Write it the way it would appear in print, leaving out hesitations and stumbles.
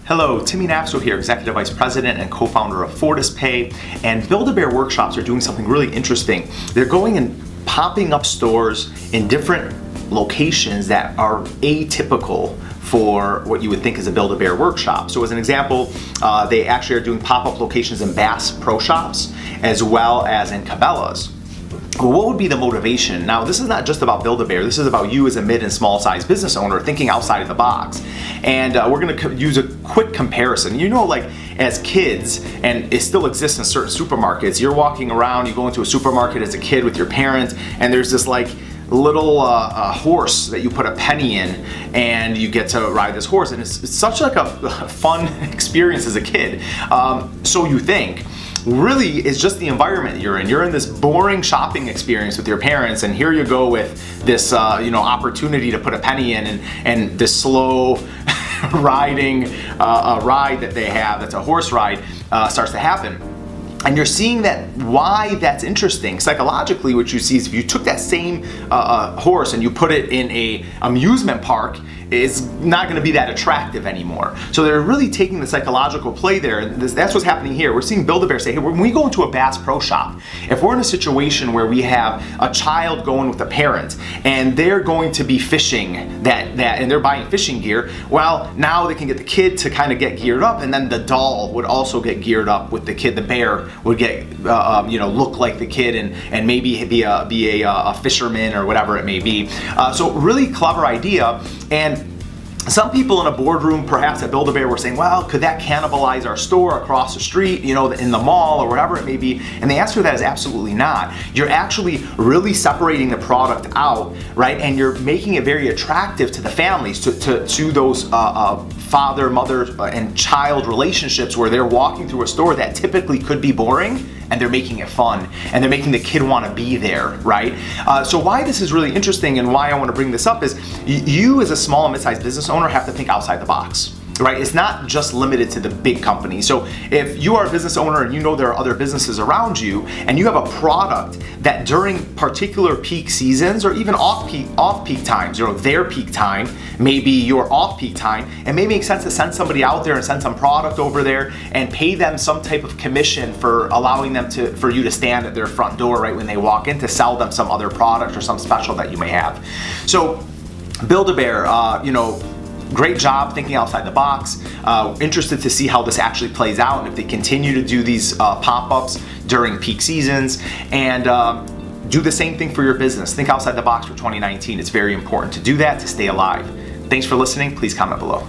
Hello, Timmy Nafso here, Executive Vice President and co-founder of FortisPay, and Build-A-Bear workshops are doing something really interesting. They're going and popping up stores in different locations that are atypical for what you would think is a Build-A-Bear workshop. So as an example, they actually are doing pop-up locations in Bass Pro Shops as well as in Cabela's. Well, what would be the motivation? Now, this is not just about Build-A-Bear. This is about you as a mid and small size business owner thinking outside of the box. And we're going to use a quick comparison. You know, like as kids, and it still exists in certain supermarkets, you're walking around, you go into a supermarket as a kid with your parents, and there's this like little horse that you put a penny in, and you get to ride this horse, and it's such like a fun experience as a kid. So you think. Really, it's just the environment you're in. You're in this boring shopping experience with your parents, and here you go with this opportunity to put a penny in, and this slow riding ride that they have, that's a horse ride, starts to happen. And you're seeing that why that's interesting. Psychologically, what you see is if you took that same horse and you put it in a amusement park, it's not going to be that attractive anymore. So they're really taking the psychological play there. That's what's happening here. We're seeing Build-A-Bear say, hey, when we go into a Bass Pro Shop, if we're in a situation where we have a child going with a parent and they're going to be fishing and they're buying fishing gear, well, now they can get the kid to kind of get geared up, and then the doll would also get geared up with the kid. The bear would get look like the kid and maybe be a fisherman or whatever it may be. So really clever idea. And some people in a boardroom, perhaps at Build-A-Bear, were saying, well, could that cannibalize our store across the street, in the mall or whatever it may be? And the answer to that is absolutely not. You're actually really separating the product out, right? And you're making it very attractive to the families, to those father, mother, and child relationships where they're walking through a store that typically could be boring, and they're making it fun, and they're making the kid want to be there, right? So why this is really interesting and why I want to bring this up is you as a small and mid-sized business owner have to think outside the box. Right? It's not just limited to the big company. So if you are a business owner and you know there are other businesses around you, and you have a product that during particular peak seasons or even off-peak times, their peak time, maybe your off-peak time, it may make sense to send somebody out there and send some product over there and pay them some type of commission for allowing them for you to stand at their front door right when they walk in to sell them some other product or some special that you may have. So Build-A-Bear, great job thinking outside the box. Interested to see how this actually plays out and if they continue to do these pop-ups during peak seasons, and do the same thing for your business. Think outside the box for 2019. It's very important to do that to stay alive. Thanks for listening. Please comment below.